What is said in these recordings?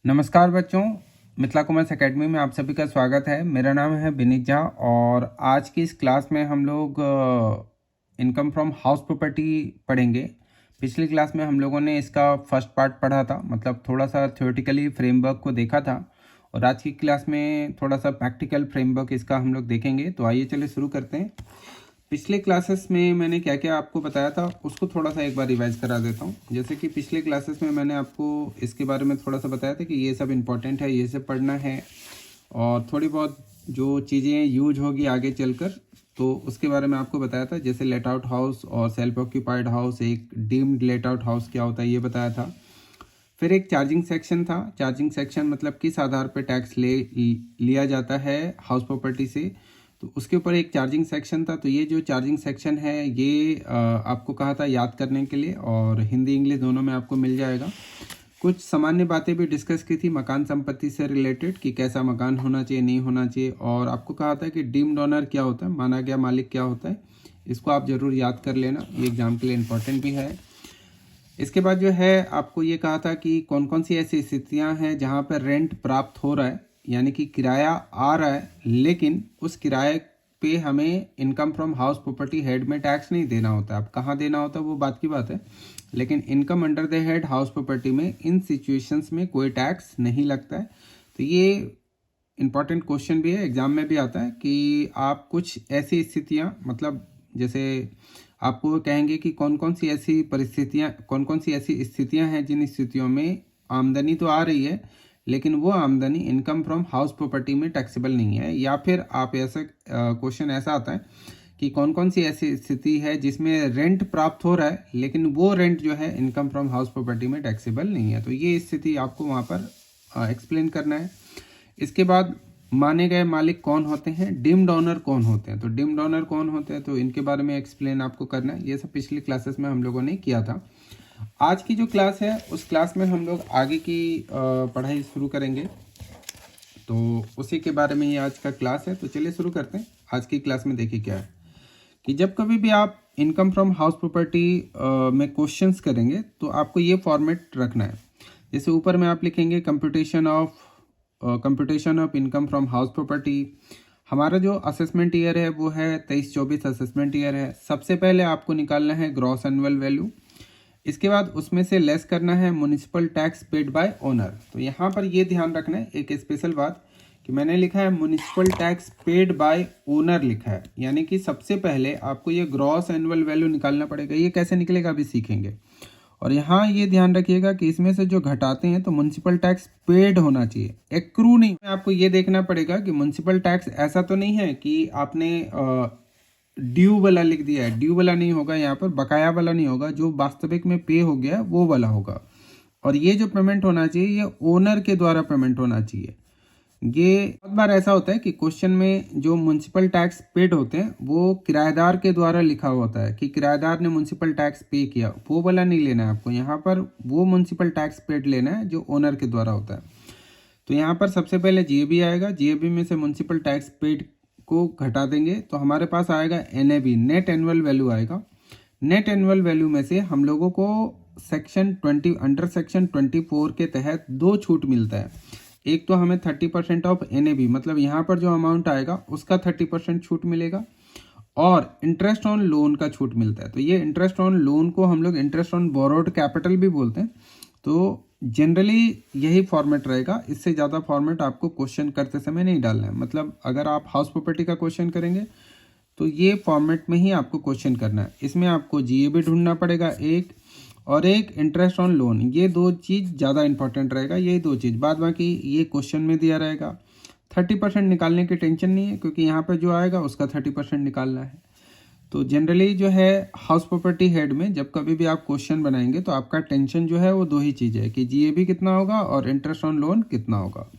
नमस्कार बच्चों, Mithila commerce academy में आप सभी का स्वागत है। मेरा नाम है विनीत झा और आज की इस क्लास में हम लोग इनकम फ्रॉम हाउस प्रॉपर्टी पढ़ेंगे। पिछली क्लास में हम लोगों ने इसका फर्स्ट पार्ट पढ़ा था, मतलब थोड़ा सा थ्योरेटिकली फ्रेमवर्क को देखा था, और आज की क्लास में थोड़ा सा प्रैक्टिकल फ्रेमवर्क इसका हम लोग देखेंगे। तो आइए चलिए शुरू करते हैं। पिछले क्लासेस में मैंने क्या क्या आपको बताया था उसको थोड़ा सा एक बार रिवाइज करा देता हूँ। जैसे कि पिछले क्लासेस में मैंने आपको इसके बारे में थोड़ा सा बताया था कि ये सब इम्पोर्टेंट है, ये सब पढ़ना है, और थोड़ी बहुत जो चीज़ें यूज होगी आगे चलकर तो उसके बारे में आपको बताया था। जैसे लेट आउट हाउस और सेल्फ ऑक्यूपाइड हाउस, एक डीम्ड लेट आउट हाउस क्या होता है ये बताया था। फिर एक चार्जिंग सेक्शन था। चार्जिंग सेक्शन मतलब किस आधार पर टैक्स लिया जाता है हाउस प्रॉपर्टी से, तो उसके ऊपर एक चार्जिंग सेक्शन था। तो ये जो चार्जिंग सेक्शन है ये आपको कहा था याद करने के लिए, और हिंदी इंग्लिश दोनों में आपको मिल जाएगा। कुछ सामान्य बातें भी डिस्कस की थी मकान संपत्ति से रिलेटेड, कि कैसा मकान होना चाहिए, नहीं होना चाहिए, और आपको कहा था कि डीम्ड ओनर क्या होता है, माना गया मालिक क्या होता है। इसको आप जरूर याद कर लेना, ये एग्जाम के लिए इम्पोर्टेंट भी है। इसके बाद जो है आपको ये कहा था कि कौन कौन सी ऐसी स्थितियां हैं जहां पर रेंट प्राप्त हो रहा है, यानी कि किराया आ रहा है, लेकिन उस किराए पे हमें income from house property head में टैक्स नहीं देना होता। अब कहाँ देना होता है वो बात की बात है, लेकिन income under the head house property में इन सिचुएशंस में कोई टैक्स नहीं लगता है। तो ये इंपॉर्टेंट क्वेश्चन भी है, एग्जाम में भी आता है कि आप कुछ ऐसी स्थितियां, मतलब जैसे आपको कहेंगे कि कौन कौन सी ऐसी परिस्थितियां, कौन कौन सी ऐसी स्थितियां हैं जिन स्थितियों में आमदनी तो आ रही है लेकिन वो आमदनी इनकम फ्रॉम हाउस प्रॉपर्टी में टैक्सेबल नहीं है। या फिर आप ऐसा क्वेश्चन ऐसा आता है कि कौन कौन सी ऐसी स्थिति है जिसमें रेंट प्राप्त हो रहा है लेकिन वो रेंट जो है इनकम फ्रॉम हाउस प्रॉपर्टी में टैक्सेबल नहीं है। तो ये स्थिति आपको वहाँ पर एक्सप्लेन करना है। इसके बाद माने गए मालिक कौन होते हैं, डिम्ड ओनर कौन होते हैं। तो डिम्ड ओनर कौन होते हैं तो इनके बारे में एक्सप्लेन आपको करना है। ये सब पिछली क्लासेस में हम लोगों ने किया था। आज की जो क्लास है उस क्लास में हम लोग आगे की पढ़ाई शुरू करेंगे, तो उसी के बारे में ही आज का क्लास है। तो चलिए शुरू करते हैं। आज की क्लास में देखिए क्या है कि जब कभी भी आप इनकम फ्रॉम हाउस प्रॉपर्टी में क्वेश्चंस करेंगे तो आपको ये फॉर्मेट रखना है। जैसे ऊपर में आप लिखेंगे computation of income from house property. हमारा जो असेसमेंट ईयर है वो है 23-24 असेसमेंट ईयर है। सबसे पहले आपको निकालना है ग्रॉस एनुअल वैल्यू। इसके बाद उसमें से लेस करना है municipal tax paid by owner. तो यहाँ पर ये ध्यान रखना है एक स्पेशल बात कि मैंने लिखा है municipal tax paid by owner लिखा है, यानी कि सबसे पहले आपको ये ग्रॉस एनुअल वैल्यू निकालना पड़ेगा। ये कैसे निकलेगा अभी सीखेंगे। और यहाँ ये ध्यान रखिएगा कि इसमें से जो घटाते हैं तो म्युनिसिपल टैक्स पेड होना चाहिए, एक्रू नहीं। आपको ये देखना पड़ेगा कि म्युनिसिपल टैक्स ऐसा तो नहीं है कि आपने ड्यू वाला लिख दिया है। ड्यू वाला नहीं होगा, यहाँ पर बकाया वाला नहीं होगा, जो वास्तविक में पे हो गया वो वाला होगा। और ये जो पेमेंट होना चाहिए ये ओनर के द्वारा पेमेंट होना चाहिए। ये बहुत बार ऐसा होता है कि क्वेश्चन में जो म्युनिसिपल टैक्स पेड होते हैं वो किराएदार के द्वारा लिखा होता है कि किराएदार ने म्युनिसिपल टैक्स पे किया, वो वाला नहीं लेना है आपको। यहाँ पर वो म्युनिसिपल टैक्स पेड लेना है जो ओनर के द्वारा होता है। तो यहाँ पर सबसे पहले जीएबी आएगा, जीएबी में से म्युनिसिपल टैक्स पेड को घटा देंगे तो हमारे पास आएगा एनएबी, नेट एनुअल वैल्यू आएगा। नेट एनुअल वैल्यू में से हम लोगों को सेक्शन 20 अंडर सेक्शन 24 के तहत दो छूट मिलता है। एक तो हमें 30% ऑफ एनएबी, मतलब यहाँ पर जो अमाउंट आएगा उसका 30% छूट मिलेगा, और इंटरेस्ट ऑन लोन का छूट मिलता है। तो ये इंटरेस्ट ऑन लोन को हम लोग इंटरेस्ट ऑन बोरोड कैपिटल भी बोलते हैं। तो जनरली यही फॉर्मेट रहेगा, इससे ज़्यादा फॉर्मेट आपको क्वेश्चन करते समय नहीं डालना है। मतलब अगर आप हाउस प्रॉपर्टी का क्वेश्चन करेंगे तो ये फॉर्मेट में ही आपको क्वेश्चन करना है। इसमें आपको जीएबी ढूंढना पड़ेगा एक, और एक इंटरेस्ट ऑन लोन। ये दो चीज़ ज़्यादा इंपॉर्टेंट रहेगा, यही दो चीज़। बाद बाकी ये क्वेश्चन में दिया रहेगा। 30% निकालने की टेंशन नहीं है क्योंकि यहाँ पर जो आएगा उसका 30% निकालना है। तो जनरली जो है हाउस प्रॉपर्टी हेड में जब कभी भी आप क्वेश्चन बनाएंगे तो आपका टेंशन जो है वो दो ही चीज़ है कि जीएबी कितना होगा और इंटरेस्ट ऑन लोन कितना होगा।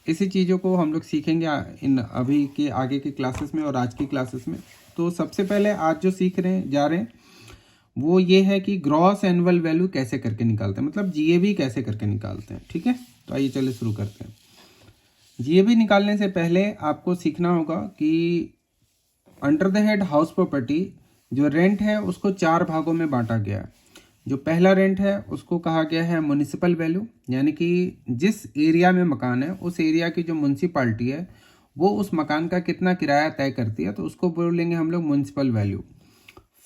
इसी चीज़ों को हम लोग सीखेंगे इन अभी के आगे की क्लासेस में और आज की क्लासेस में। तो सबसे पहले आज जो सीख रहे जा रहे हैं वो ये है कि ग्रॉस एनुअल वैल्यू कैसे करके निकालते हैं, मतलब जीएबी कैसे करके निकालते हैं। ठीक है, तो आइए चलिए शुरू करते हैं। जीएबी निकालने से पहले आपको सीखना होगा कि under the head house property जो रेंट है उसको 4 भागों में बांटा गया है। जो पहला रेंट है उसको कहा गया है म्युनिसिपल वैल्यू, यानी कि जिस एरिया में मकान है उस एरिया की जो म्युनिसिपैलिटी है वो उस मकान का कितना किराया तय करती है, तो उसको बोलेंगे हम लोग municipal value.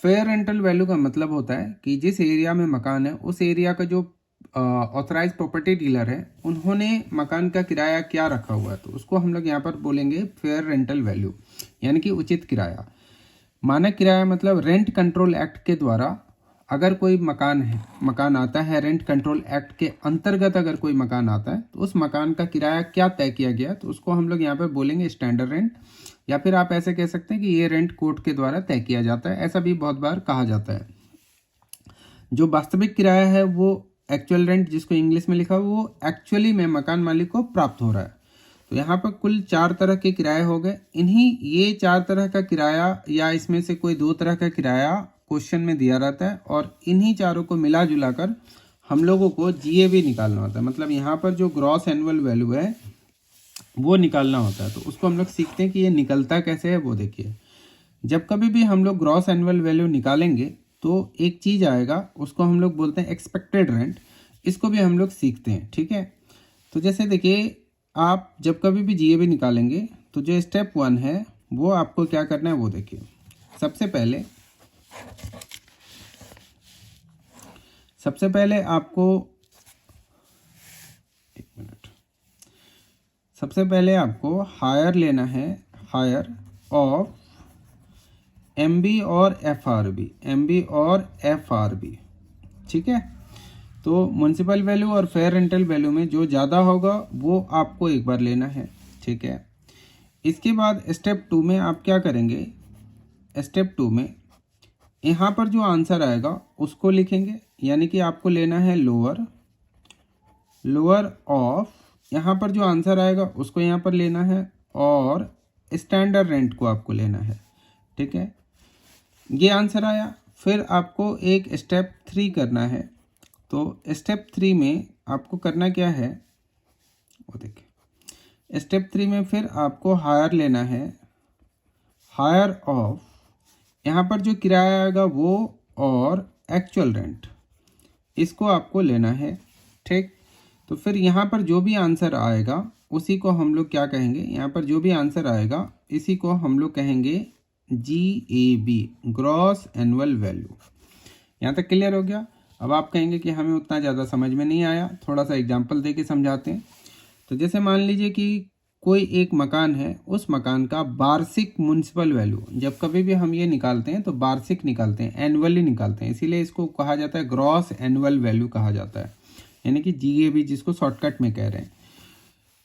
Fair rental value का मतलब होता है कि जिस एरिया में मकान है उस एरिया का जो ऑथराइज प्रॉपर्टी डीलर है उन्होंने मकान का किराया क्या रखा हुआ है, तो उसको हम लोग यहाँ पर बोलेंगे फेयर रेंटल वैल्यू, यानी कि उचित किराया। मानक किराया मतलब रेंट कंट्रोल एक्ट के द्वारा अगर कोई मकान आता है, रेंट कंट्रोल एक्ट के अंतर्गत अगर कोई मकान आता है तो उस मकान का किराया क्या तय किया गया, तो उसको हम लोग यहाँ पर बोलेंगे स्टैंडर्ड रेंट, या फिर आप ऐसे कह सकते हैं कि ये रेंट कोर्ट के द्वारा तय किया जाता है, ऐसा भी बहुत बार कहा जाता है। जो वास्तविक किराया है वो एक्चुअल रेंट, जिसको इंग्लिश में लिखा हुआ वो एक्चुअली में मकान मालिक को प्राप्त हो रहा है। तो यहाँ पर कुल 4 तरह के किराए हो गए। ये 4 तरह का किराया या इसमें से कोई 2 तरह का किराया क्वेश्चन में दिया रहता है और इन्हीं चारों को मिला जुला कर हम लोगों को जीएवी निकालना होता है। मतलब यहाँ पर जो ग्रॉस एनुअल वैल्यू है वो निकालना होता है। तो उसको हम लोग सीखते हैं कि ये निकलता कैसे है। वो देखिए, जब कभी भी हम लोग ग्रॉस एनुअल वैल्यू निकालेंगे तो एक चीज़ आएगा, उसको हम लोग बोलते हैं एक्सपेक्टेड रेंट। इसको भी हम लोग सीखते हैं, ठीक है। तो जैसे देखिए, आप जब कभी भी जीएवी निकालेंगे तो जो स्टेप 1 है वो आपको क्या करना है वो देखिए। सबसे पहले आपको हायर लेना है, हायर ऑफ एमबी और एफआरबी, ठीक है। तो म्युनिसिपल वैल्यू और फेयर रेंटल वैल्यू में जो ज़्यादा होगा वो आपको एक बार लेना है, ठीक है। इसके बाद स्टेप 2 में आप क्या करेंगे, स्टेप 2 में यहाँ पर जो आंसर आएगा उसको लिखेंगे, यानी कि आपको लेना है लोअर ऑफ, यहाँ पर जो आंसर आएगा उसको यहाँ पर लेना है और स्टैंडर्ड रेंट को आपको लेना है, ठीक है। ये आंसर आया। फिर आपको एक स्टेप 3 करना है। तो स्टेप 3 में आपको करना क्या है वो देखिए। स्टेप 3 में फिर आपको हायर लेना है, हायर ऑफ, यहाँ पर जो किराया आएगा वो और एक्चुअल रेंट, इसको आपको लेना है, ठीक। तो फिर यहाँ पर जो भी आंसर आएगा उसी को हम लोग क्या कहेंगे, यहाँ पर जो भी आंसर आएगा इसी को हम लोग कहेंगे GAB, ग्रॉस एनुअल वैल्यू। यहाँ तक क्लियर हो गया। अब आप कहेंगे कि हमें उतना ज़्यादा समझ में नहीं आया, थोड़ा सा एग्जांपल दे के समझाते हैं। तो जैसे मान लीजिए कि कोई एक मकान है, उस मकान का वार्षिक म्युनिसिपल वैल्यू, जब कभी भी हम ये निकालते हैं तो वार्षिक निकालते हैं, एनुअली निकालते हैं, इसीलिए इसको कहा जाता है ग्रॉस एनुअल वैल्यू कहा जाता है, यानी कि GAB, जिसको शॉर्टकट में कह रहे हैं।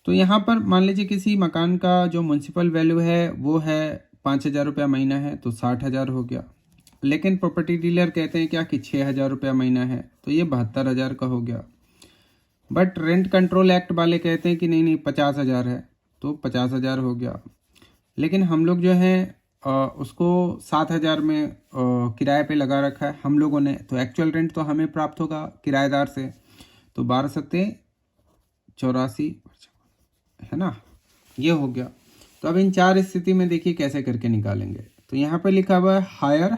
तो यहाँ पर मान लीजिए किसी मकान का जो म्युनिसिपल वैल्यू है वो है 5,000 रुपया महीना है, तो 60,000 हो गया। लेकिन प्रॉपर्टी डीलर कहते हैं क्या कि 6,000 रुपया महीना है, तो ये 72,000 का हो गया। बट रेंट कंट्रोल एक्ट वाले कहते हैं कि नहीं 50,000 है, तो 50,000 हो गया। लेकिन हम लोग जो है उसको 7,000 में किराए पे लगा रखा है हम लोगों ने, तो एक्चुअल रेंट तो हमें प्राप्त होगा किराएदार से, तो 12,84 है ना, ये हो गया। तो अब इन 4 स्थिति में देखिए कैसे करके निकालेंगे। तो यहाँ पे लिखा हुआ है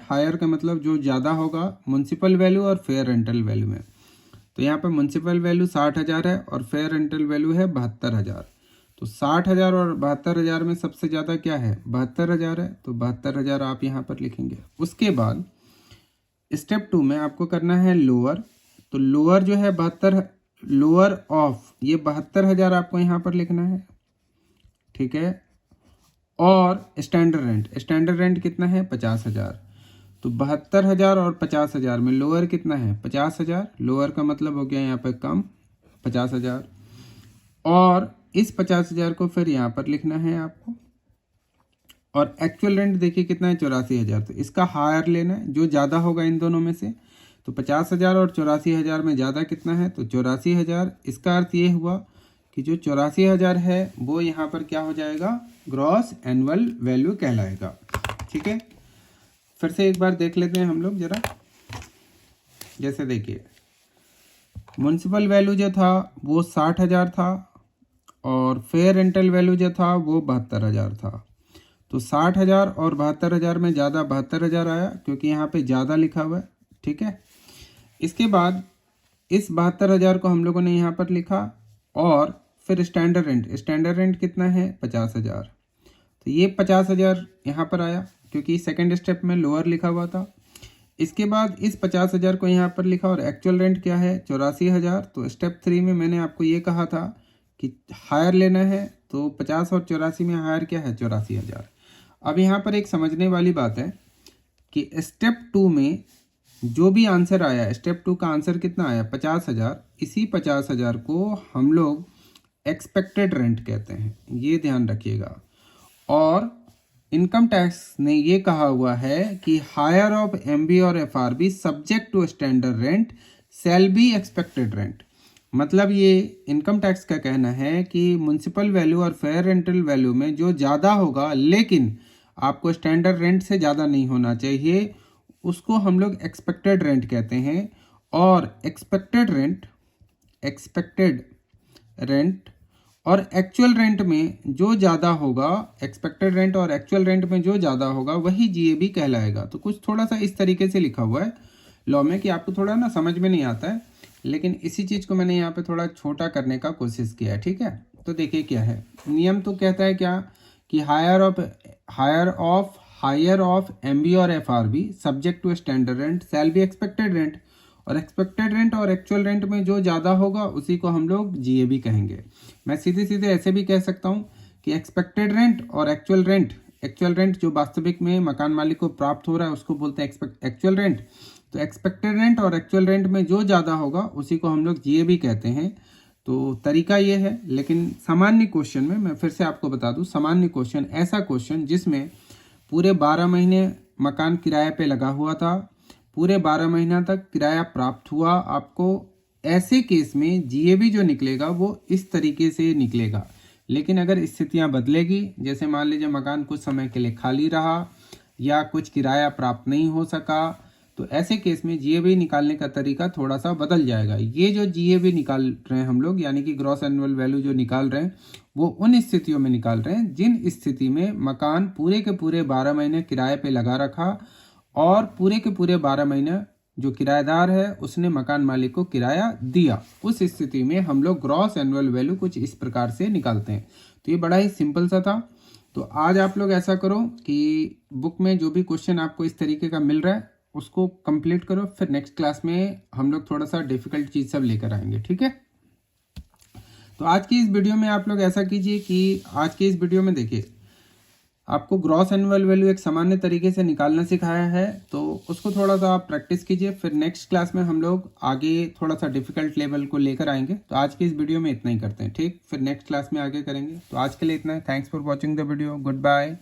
हायर का मतलब जो ज़्यादा होगा म्युनिसिपल वैल्यू और फेयर रेंटल वैल्यू में। तो यहाँ पे म्युनिसिपल वैल्यू 60,000 है और फेयर रेंटल वैल्यू है 72,000। तो 60,000 और 72,000 में सबसे ज़्यादा क्या है, 72,000 है, तो 72,000 आप यहाँ पर लिखेंगे। उसके बाद स्टेप 2 में आपको करना है लोअर। तो लोअर जो है 72, लोअर ऑफ, ये 72,000 आपको यहाँ पर लिखना है, ठीक है। और स्टैंडर्ड रेंट कितना है, 50,000। तो 72,000 और 50,000 में लोअर कितना है, 50,000। लोअर का मतलब हो गया यहाँ पे कम, 50,000। और इस 50,000 को फिर यहाँ पर लिखना है आपको। और एक्चुअल रेंट देखिए कितना है, 84,000। तो इसका हायर लेना है, जो ज़्यादा होगा इन दोनों में से। तो 50,000 और 84,000 में ज़्यादा कितना है, तो 84,000। इसका अर्थ ये हुआ कि जो 84,000 है वो यहाँ पर क्या हो जाएगा, ग्रॉस एनुअल वैल्यू कहलाएगा, ठीक है। फिर से एक बार देख लेते हैं हम लोग जरा। जैसे देखिए, म्युनिसिपल वैल्यू जो था वो 60,000 था और फेयर रेंटल वैल्यू जो था वो 72,000 था। तो 60,000 और 72,000 में ज़्यादा 72,000 आया, क्योंकि यहाँ पे ज़्यादा लिखा हुआ है, ठीक है। इसके बाद इस 72,000 को हम लोगों ने यहाँ पर लिखा और फिर स्टैंडर्ड रेंट कितना है 50,000। तो ये 50,000 यहाँ पर आया क्योंकि सेकंड स्टेप में लोअर लिखा हुआ था। इसके बाद इस 50,000 को यहाँ पर लिखा और एक्चुअल रेंट क्या है 84,000। तो स्टेप 3 में मैंने आपको ये कहा था कि हायर लेना है, तो 50 और 84 में हायर क्या है 84,000। अब यहाँ पर एक समझने वाली बात है कि स्टेप 2 में जो भी आंसर आया, स्टेप 2 का आंसर कितना आया 50,000, इसी 50,000 को हम लोग एक्सपेक्टेड रेंट कहते हैं, ये ध्यान रखिएगा। और इनकम टैक्स ने ये कहा हुआ है कि हायर ऑफ एमबी और FRV subject to standard rent shall be expected rent. मतलब ये इनकम टैक्स का कहना है कि म्युनिसिपल वैल्यू और फेयर रेंटल वैल्यू में जो ज़्यादा होगा लेकिन आपको स्टैंडर्ड रेंट से ज़्यादा नहीं होना चाहिए, उसको हम लोग एक्सपेक्टेड रेंट कहते हैं। और एक्सपेक्टेड रेंट और एक्चुअल रेंट में जो ज़्यादा होगा, एक्सपेक्टेड रेंट और एक्चुअल रेंट में जो ज़्यादा होगा वही जीएबी कहलाएगा। तो कुछ थोड़ा सा इस तरीके से लिखा हुआ है लॉ में कि आपको थोड़ा ना समझ में नहीं आता है, लेकिन इसी चीज़ को मैंने यहाँ पे थोड़ा छोटा करने का कोशिश किया है। ठीक है, तो देखिए क्या है नियम। तो कहता है क्या कि हायर ऑफ एमबी और FRV subject to standard rent shall be expected rent. और एक्सपेक्टेड रेंट और एक्चुअल रेंट में जो ज़्यादा होगा उसी को हम लोग जीएबी कहेंगे। मैं सीधे सीधे ऐसे भी कह सकता हूँ कि एक्सपेक्टेड रेंट और एक्चुअल रेंट जो वास्तविक में मकान मालिक को प्राप्त हो रहा है उसको बोलते हैं एक्चुअल रेंट। तो एक्सपेक्टेड रेंट और एक्चुअल रेंट में जो ज़्यादा होगा उसी को हम लोग जीएबी कहते हैं। तो तरीका ये है। लेकिन सामान्य क्वेश्चन में मैं फिर से आपको बता दूं, सामान्य क्वेश्चन ऐसा क्वेश्चन जिसमें पूरे 12 महीने मकान किराए पे लगा हुआ था, पूरे 12 महीना तक किराया प्राप्त हुआ आपको, ऐसे केस में जीएबी जो निकलेगा वो इस तरीके से निकलेगा। लेकिन अगर स्थितियां बदलेगी, जैसे मान लीजिए मकान कुछ समय के लिए खाली रहा या कुछ किराया प्राप्त नहीं हो सका, तो ऐसे केस में जीएबी निकालने का तरीका थोड़ा सा बदल जाएगा। ये जो जीएबी निकाल रहे हैं हम लोग, यानी कि ग्रॉस एनुअल वैल्यू जो निकाल रहे हैं, वो उन स्थितियों में निकाल रहे हैं जिन स्थिति में मकान पूरे के पूरे 12 महीने किराए पे लगा रखा और पूरे के पूरे 12 महीने जो किराएदार है उसने मकान मालिक को किराया दिया। उस स्थिति में हम लोग ग्रॉस एनुअल वैल्यू कुछ इस प्रकार से निकालते हैं। तो ये बड़ा ही सिंपल सा था। तो आज आप लोग ऐसा करो कि बुक में जो भी क्वेश्चन आपको इस तरीके का मिल रहा है उसको कंप्लीट करो, फिर नेक्स्ट क्लास में हम लोग थोड़ा सा डिफिकल्ट चीज़ सब लेकर आएंगे। ठीक है, तो आज की इस वीडियो में आप लोग ऐसा कीजिए कि आज की इस वीडियो में देखिए आपको ग्रॉस एनुअल वैल्यू एक सामान्य तरीके से निकालना सिखाया है, तो उसको थोड़ा सा आप प्रैक्टिस कीजिए। फिर नेक्स्ट क्लास में हम लोग आगे थोड़ा सा डिफिकल्ट लेवल को लेकर आएंगे। तो आज की इस वीडियो में इतना ही करते हैं, ठीक, फिर नेक्स्ट क्लास में आगे करेंगे। तो आज के लिए इतना है। Thanks for watching the video, good bye.